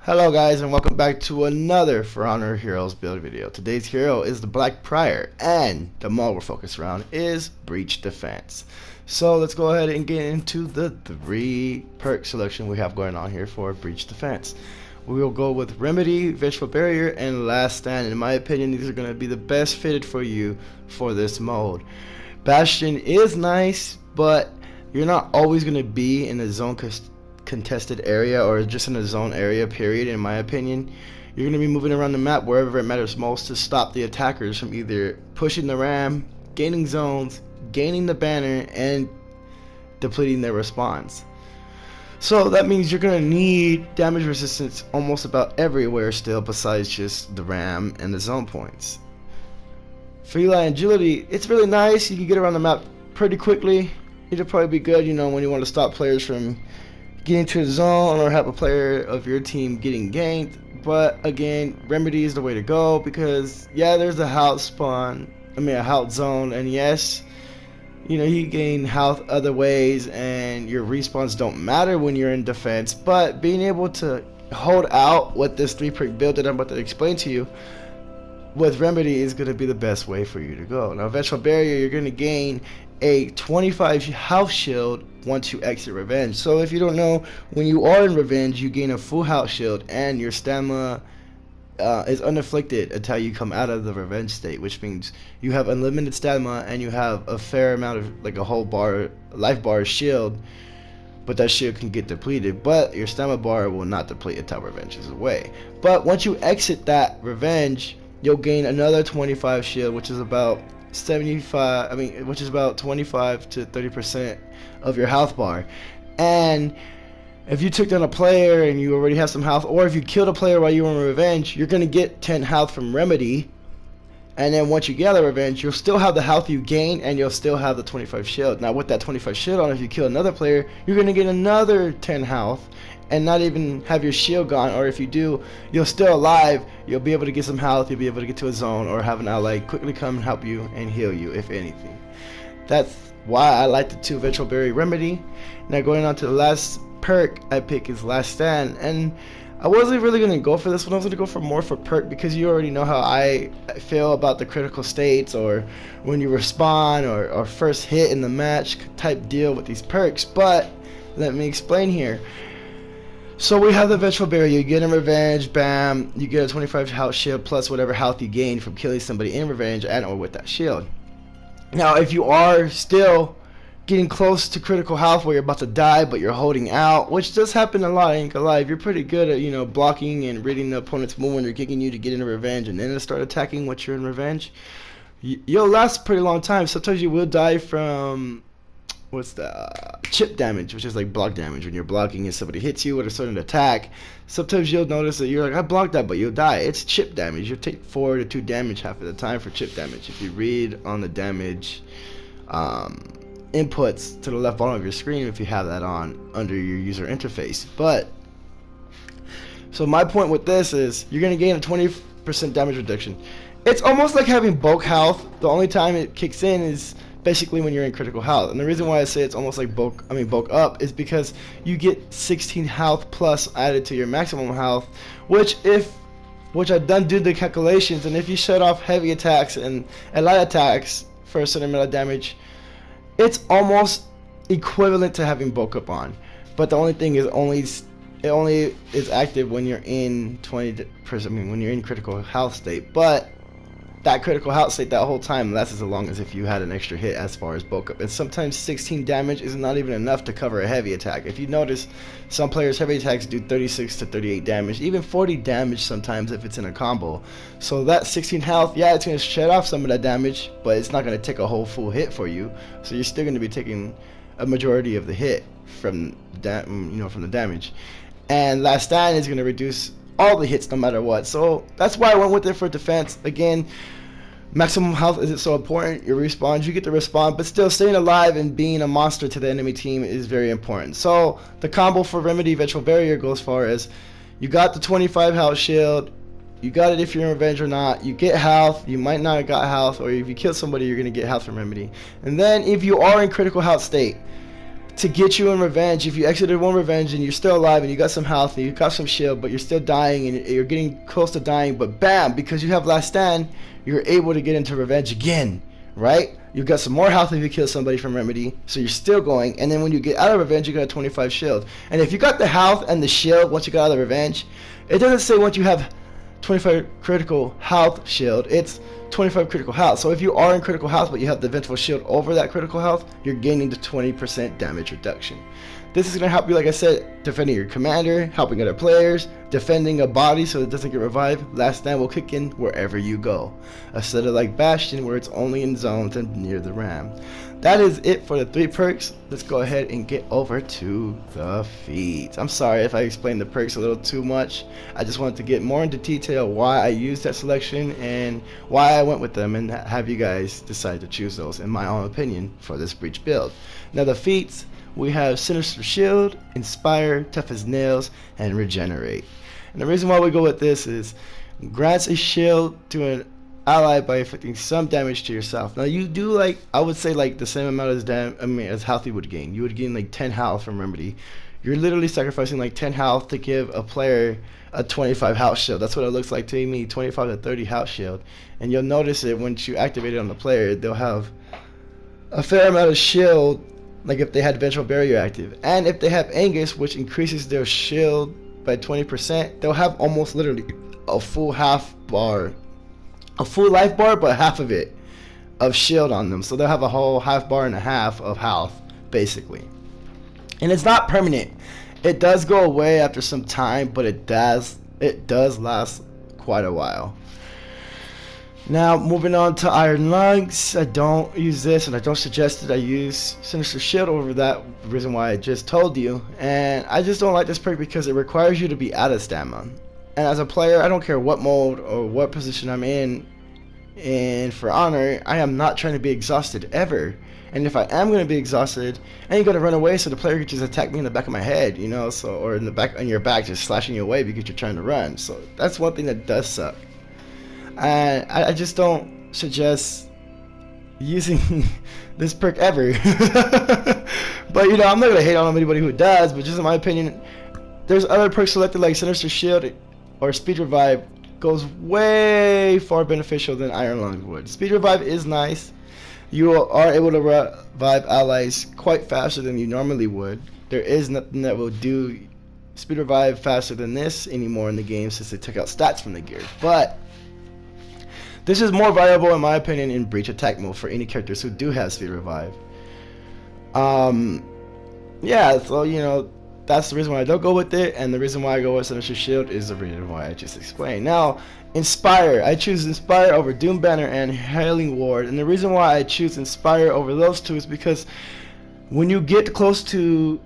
Hello guys, and welcome back to another For Honor Heroes build video. Today's hero is the Black Prior, and the mod we're focused around is Breach Defense. So let's go ahead and get into the 3 perk selection we have going on here for Breach Defense. We will go with Remedy, Vengeful Barrier, and Last Stand. In my opinion, these are going to be the best fitted for you for this mode. Bastion is nice, but you're not always going to be in a zone contested area or just in a zone area, period. In my opinion, you're going to be moving around the map wherever it matters most to stop the attackers from either pushing the ram, gaining zones, gaining the banner, and depleting their response. So that means you're going to need damage resistance almost about everywhere still, besides just the ram and the zone points. Feline agility, it's really nice. You can get around the map pretty quickly. It'll probably be good, you know, when you want to stop players from getting to a zone or have a player of your team getting ganked. But again, Remedy is the way to go, because yeah, there's a health spawn, a health zone, and yes, you know, you gain health other ways and your respawns don't matter when you're in defense. But being able to hold out with this 3 perk build that I'm about to explain to you with Remedy is going to be the best way for you to go. Now, Vengeful Barrier, you're going to gain a 25 health shield once you exit Revenge. So if you don't know, when you are in Revenge, you gain a full health shield and your stamina is unafflicted until you come out of the Revenge state, which means you have unlimited stamina and you have a fair amount of, like, a whole bar, life bar shield, but that shield can get depleted, but your stamina bar will not deplete until Revenge is away. But once you exit that Revenge, you'll gain another 25 shield, which is about 75, which is about 25 to 30% of your health bar. And if you took down a player and you already have some health, or if you killed a player while you were in Revenge, you're going to get 10 health from Remedy. And then once you get out of Revenge, you'll still have the health you gain, and you'll still have the 25 shield. Now with that 25 shield on, if you kill another player, you're going to get another 10 health and not even have your shield gone. Or if you do, you're still alive, you'll be able to get some health, you'll be able to get to a zone, or have an ally quickly come and help you and heal you, if anything. That's why I like the 2 Vengeful Barrier Remedy. Now going on to the last perk I pick is Last Stand, and I wasn't really going to go for this one. I was going to go for more for perk, because you already know how I feel about the critical states, or when you respawn, or first hit in the match type deal with these perks. But let me explain here. So we have the Vengeful Barrier. You get in Revenge, bam, you get a 25 health shield plus whatever health you gain from killing somebody in Revenge and or with that shield. Now if you are still getting close to critical health where you're about to die but you're holding out, which does happen a lot, I ain't gonna lie, if you're pretty good at, you know, blocking and reading the opponent's move when they're kicking you to get into Revenge and then to start attacking once you're in Revenge, you'll last a pretty long time. Sometimes you will die from chip damage, which is like block damage. When you're blocking and somebody hits you with a certain attack, sometimes you'll notice that you're like, I blocked that, but you'll die. It's chip damage. You'll take 4 to 2 damage half of the time for chip damage. If you read on the damage inputs to the left bottom of your screen, if you have that on under your user interface. But so my point with this is you're gonna gain a 20% damage reduction. It's almost like having bulk health. The only time it kicks in is basically when you're in critical health. And the reason why I say it's almost like bulk up is because you get 16 health plus added to your maximum health, which I done do the calculations, and if you shut off heavy attacks and light attacks for a certain amount of damage, it's almost equivalent to having bulk up on. But the only thing is it only is active when you're in 20%, when you're in critical health state. But that critical health state that whole time lasts as long as if you had an extra hit as far as bulk up. And sometimes 16 damage is not even enough to cover a heavy attack. If you notice, some players' heavy attacks do 36 to 38 damage, even 40 damage sometimes if it's in a combo. So that 16 health, yeah, it's going to shut off some of that damage, but it's not going to take a whole full hit for you. So you're still going to be taking a majority of the hit from from the damage. And Last Stand is going to reduce all the hits no matter what. So that's why I went with it for defense. Again, maximum health isn't so important. Your respawns, you get to respawn, but still staying alive and being a monster to the enemy team is very important. So the combo for Remedy Vengeful Barrier goes far as you got the 25 health shield, you got it if you're in Revenge or not, you get health, you might not have got health, or if you kill somebody you're going to get health from Remedy. And then if you are in critical health state, to get you in revenge. If you exited one revenge and you're still alive and you got some health and you got some shield, but you're still dying and you're getting close to dying, but bam, because you have last stand, you're able to get into revenge again, right? You've got some more health if you kill somebody from remedy, so you're still going. And then when you get out of revenge, you got a 25 shield. And if you got the health and the shield once you got out of revenge, it doesn't say once you have 25 critical health shield, it's 25 critical health. So if you are in critical health but you have the vengeful shield over that critical health, you're gaining the 20% damage reduction. This is going to help you, like I said, defending your commander, helping other players, defending a body so it doesn't get revived. Last stand will kick in wherever you go, instead of like Bastion where it's only in zones and near the ram. That is it for the 3 perks. Let's go ahead and get over to the feats. I'm sorry if I explained the perks a little too much. I just wanted to get more into detail why I used that selection and why I went with them, and have you guys decide to choose those in my own opinion for this breach build. Now the feats, we have Sinister Shield, Inspire, Tough as Nails, and Regenerate. And the reason why we go with this is grants a shield to an ally by inflicting some damage to yourself. Now you do, like, I would say like the same amount as health you would gain. You would gain like 10 health from remedy. You're literally sacrificing like 10 health to give a player a 25 health shield. That's what it looks like to me, 25 to 30 health shield. And you'll notice it once you activate it on the player, they'll have a fair amount of shield, like if they had Vengeful Barrier active. And if they have Angus, which increases their shield by 20%, they'll have almost literally a full half bar, a full life bar, but half of it of shield on them. So they'll have a whole half bar and a half of health, basically. And it's not permanent. It does go away after some time, but it does last quite a while. Now moving on to Iron Lungs, I don't use this and I don't suggest it. I use Sinister Shield over that reason why I just told you, and I just don't like this perk because it requires you to be out of stamina. And as a player, I don't care what mode or what position I'm in, and for honor, I am not trying to be exhausted ever. And if I am going to be exhausted, I ain't going to run away so the player could just attack me in the back of my head, you know, so, or in the back on your back, just slashing you away because you're trying to run. So that's one thing that does suck. And I just don't suggest using this perk ever. But you know, I'm not going to hate on anybody who does, but just in my opinion, there's other perks selected like Sinister Shield or Speed Revive goes way far beneficial than Iron Lungs would. Speed Revive is nice. You are able to revive allies quite faster than you normally would. There is nothing that will do Speed Revive faster than this anymore in the game since they took out stats from the gear. But this is more viable in my opinion in Breach attack mode for any characters who do have Speed Revive. Yeah, so you know, that's the reason why I don't go with it, and the reason why I go with Sinister Shield is the reason why I just explained. Now, Inspire. I choose Inspire over Doom Banner and Hailing Ward, and the reason why I choose Inspire over those two is because when you get close to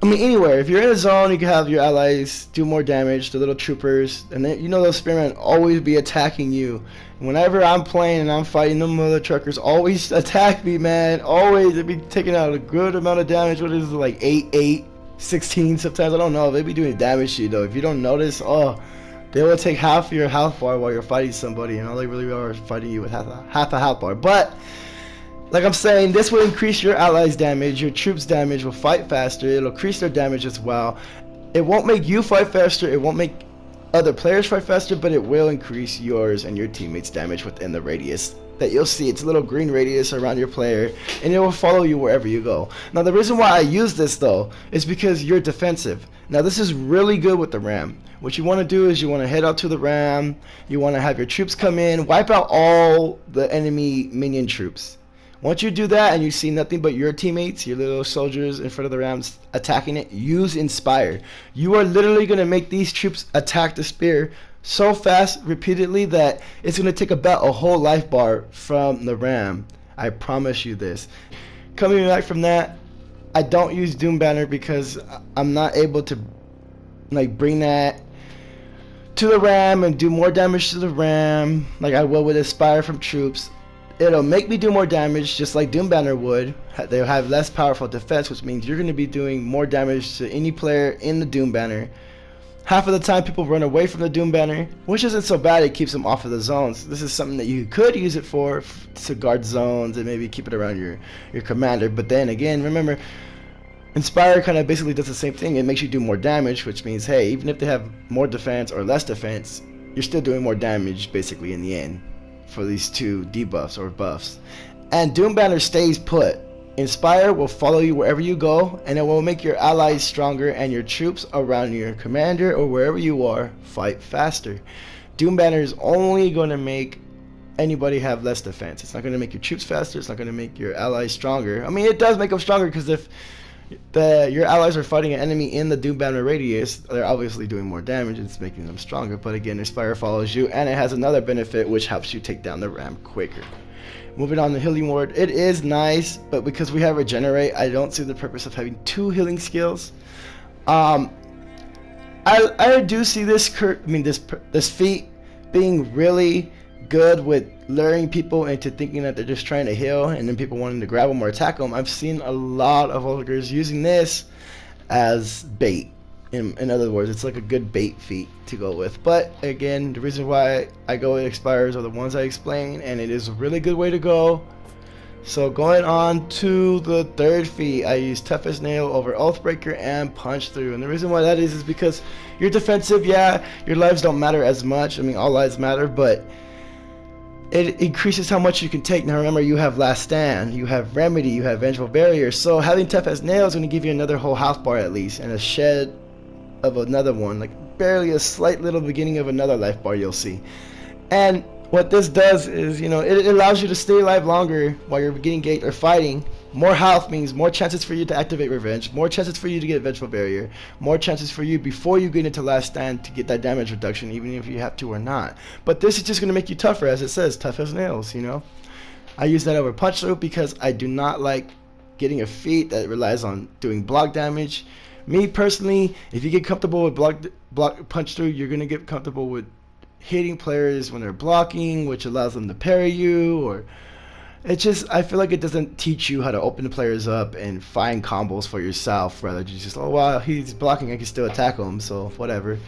anywhere, if you're in a zone, you can have your allies do more damage, the little troopers, and then, you know, those spearmen always be attacking you. Whenever I'm playing and I'm fighting, them mother truckers always attack me, man. Always. They be taking out a good amount of damage. What is it, like 8, 16 sometimes? I don't know. They be doing damage to you, though. If you don't notice, they will take half your health bar while you're fighting somebody, and all they really are fighting you with half a health bar. But like I'm saying, this will increase your allies' damage, your troops' damage will fight faster, it'll increase their damage as well. It won't make you fight faster, it won't make other players fight faster, but it will increase yours and your teammates' damage within the radius that you'll see. It's a little green radius around your player, and it will follow you wherever you go. Now the reason why I use this though is because you're defensive. Now this is really good with the ram. What you want to do is you want to head out to the ram, you want to have your troops come in, wipe out all the enemy minion troops. Once you do that and you see nothing but your teammates, your little soldiers in front of the rams attacking it, use Inspire. You are literally going to make these troops attack the spear so fast repeatedly that it's going to take about a whole life bar from the ram. I promise you this. Coming back from that, I don't use Doom Banner because I'm not able to like bring that to the ram and do more damage to the ram like I will with Inspire from troops. It'll make me do more damage just like Doom Banner would. They'll have less powerful defense, which means you're going to be doing more damage to any player in the Doom Banner. Half of the time people run away from the Doom Banner, which isn't so bad. It keeps them off of the zones. This is something that you could use it for, to guard zones and maybe keep it around your commander. But then again, remember, Inspire kind of basically does the same thing. It makes you do more damage, which means, hey, even if they have more defense or less defense, you're still doing more damage basically in the end for these two debuffs or buffs. And Doom Banner stays put. Inspire will follow you wherever you go, and it will make your allies stronger and your troops around your commander or wherever you are fight faster. Doom Banner is only going to make anybody have less defense. It's not going to make your troops faster. It's not going to make your allies stronger. I mean, it does make them stronger, because if your allies are fighting an enemy in the Doom Banner radius, they're obviously doing more damage. It's making them stronger. But again, Inspire follows you, and it has another benefit which helps you take down the ram quicker. Moving on to healing ward, it is nice, but because we have Regenerate, I don't see the purpose of having 2 healing skills. I do see this feat being really good with luring people into thinking that they're just trying to heal, and then people wanting to grab them or attack them. I've seen a lot of ogres using this as bait. In other words, it's like a good bait feat to go with. But again, the reason why I go with expires are the ones I explain, and it is a really good way to go. So going on to the third feat, I use Tough as Nail over Oathbreaker and Punch Through. And the reason why that is because you're defensive, yeah, your lives don't matter as much. I mean, all lives matter, but it increases how much you can take. Now remember, you have Last Stand, you have Remedy, you have Vengeful Barrier. So having Tough as Nail is going to give you another whole health bar at least, and a shed of another one, like barely a slight little beginning of another life bar you'll see. And what this does is, it allows you to stay alive longer while you're getting ganked or fighting. More health means more chances for you to activate Revenge, more chances for you to get Vengeful Barrier, more chances for you before you get into Last Stand to get that damage reduction, even if you have to or not. But this is just going to make you tougher, as it says, Tough as Nails, I use that over Punch Through because I do not like getting a feat that relies on doing block damage. Me personally, if you get comfortable with block Punch Through, you're going to get comfortable with hitting players when they're blocking, which allows them to parry you, or I feel like it doesn't teach you how to open the players up and find combos for yourself. Rather, just, oh wow, he's blocking, I can still attack him, so whatever.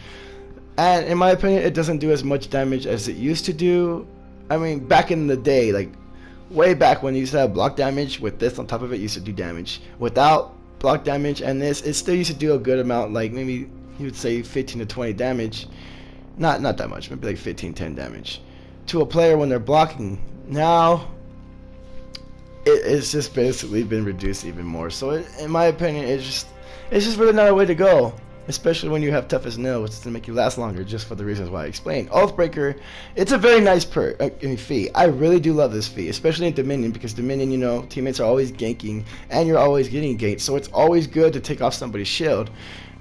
And in my opinion, it doesn't do as much damage as it used to do. I mean, back in the day, like way back when you used to have block damage, with this on top of it, used to do damage. Without block damage and this, it still used to do a good amount, like maybe you would say 15 to 20 damage. Not that much, maybe like 15-10 damage to a player when they're blocking. Now it's just basically been reduced even more. So in my opinion, it's just really not a way to go, especially when you have Tough as Nail, which is to make you last longer, just for the reasons why I explained. Oathbreaker, it's a very nice feat. I really do love this feat, especially in Dominion, because Dominion, teammates are always ganking and you're always getting ganked, so it's always good to take off somebody's shield.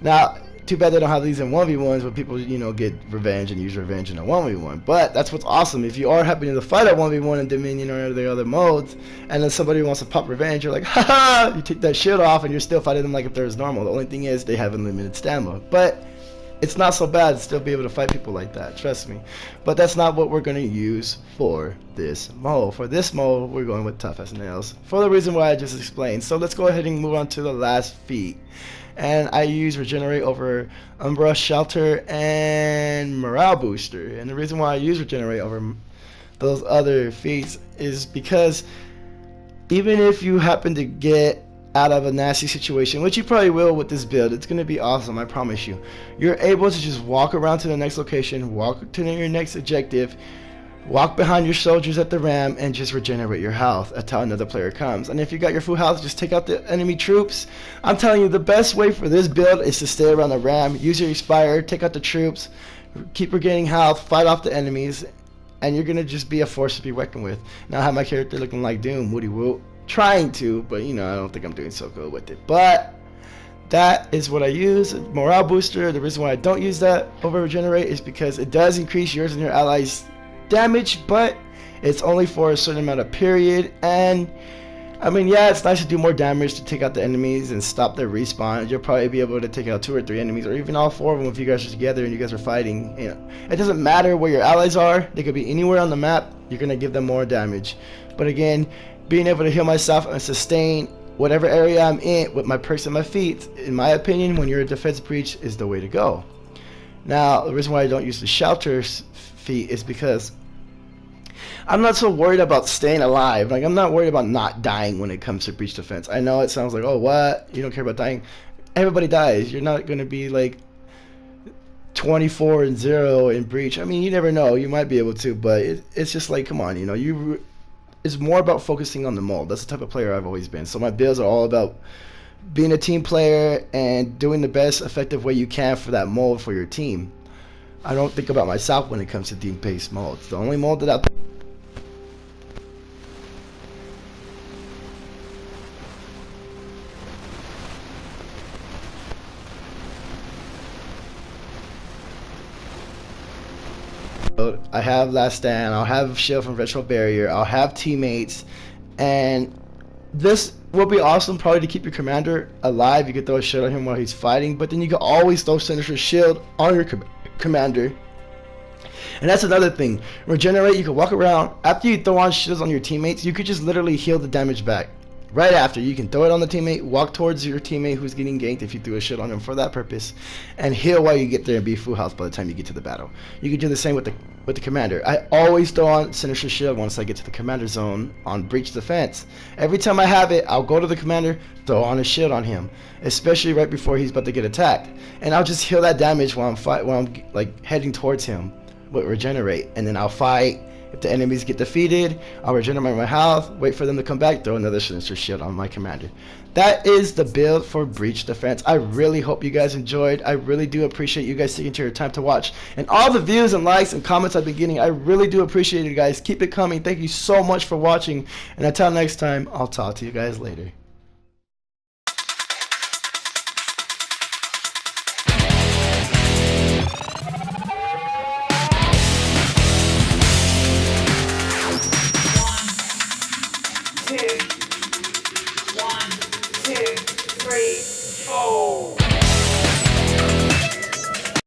Now, too bad they don't have these in 1v1s where people, get revenge and use revenge in a 1v1. But that's what's awesome. If you are happening to fight at 1v1 in Dominion or the other modes, and then somebody wants to pop revenge, you're like, haha! You take that shield off and you're still fighting them like if they're as normal. The only thing is they have unlimited stamina. But it's not so bad to still be able to fight people like that, trust me. But that's not what we're going to use for this mode. For this mode, we're going with Tough as Nails, for the reason why I just explained. So let's go ahead and move on to the last feat. And I use Regenerate over Umbra, Shelter, and Morale Booster. And the reason why I use Regenerate over those other feats is because even if you happen to get out of a nasty situation, which you probably will with this build, it's going to be awesome, I promise you. You're able to just walk around to the next location, walk to your next objective, walk behind your soldiers at the ram, and just regenerate your health until another player comes. And if you got your full health, just take out the enemy troops. I'm telling you, the best way for this build is to stay around the ram, use your Expire, take out the troops, keep regaining health, fight off the enemies, and you're going to just be a force to be reckoned with. Now I have my character looking like Doom, Woody Woo, trying to, but I don't think I'm doing so good with it. But that is what I use. Morale Booster, the reason why I don't use that over Regenerate is because it does increase yours and your allies' damage, but it's only for a certain amount of period. And I mean, yeah, it's nice to do more damage to take out the enemies and stop their respawn. You'll probably be able to take out 2 or 3 enemies, or even all 4 of them if you guys are together and you guys are fighting. It doesn't matter where your allies are. They could be anywhere on the map. You're gonna give them more damage. But again, being able to heal myself and sustain whatever area I'm in with my perks and my feats, in my opinion, when you're a defense breach, is the way to go. Now, the reason why I don't use the shelter's feat is because I'm not so worried about staying alive. Like, I'm not worried about not dying when it comes to breach defense. I know it sounds like, oh, what? You don't care about dying? Everybody dies. You're not going to be like 24-0 in breach. I mean, you never know. You might be able to, but it's just like, come on, you know, it's more about focusing on the mold. That's the type of player I've always been. So my builds are all about being a team player and doing the best effective way you can for that mold for your team. I don't think about myself when it comes to team-based molds. The only mold that I have Last Stand, I'll have Shield from Retro Barrier, I'll have teammates, and this will be awesome probably to keep your commander alive. You can throw a shield on him while he's fighting, but then you can always throw Sinister shield on your commander. And that's another thing. Regenerate, you can walk around. After you throw on shields on your teammates, you could just literally heal the damage back. Right after, you can throw it on the teammate, walk towards your teammate who's getting ganked if you threw a shield on him for that purpose, and heal while you get there and be full health by the time you get to the battle. You can do the same with the commander. I always throw on Sinister shield once I get to the commander zone on breach defense. Every time I have it, I'll go to the commander, throw on a shield on him, especially right before he's about to get attacked, and I'll just heal that damage while I'm like heading towards him with regenerate, and then I'll fight. If the enemies get defeated, I'll regenerate my health, wait for them to come back, throw another Sinister shield on my commander. That is the build for breach defense. I really hope you guys enjoyed. I really do appreciate you guys taking your time to watch. And all the views and likes and comments I've been getting, I really do appreciate it, guys. Keep it coming. Thank you so much for watching. And until next time, I'll talk to you guys later.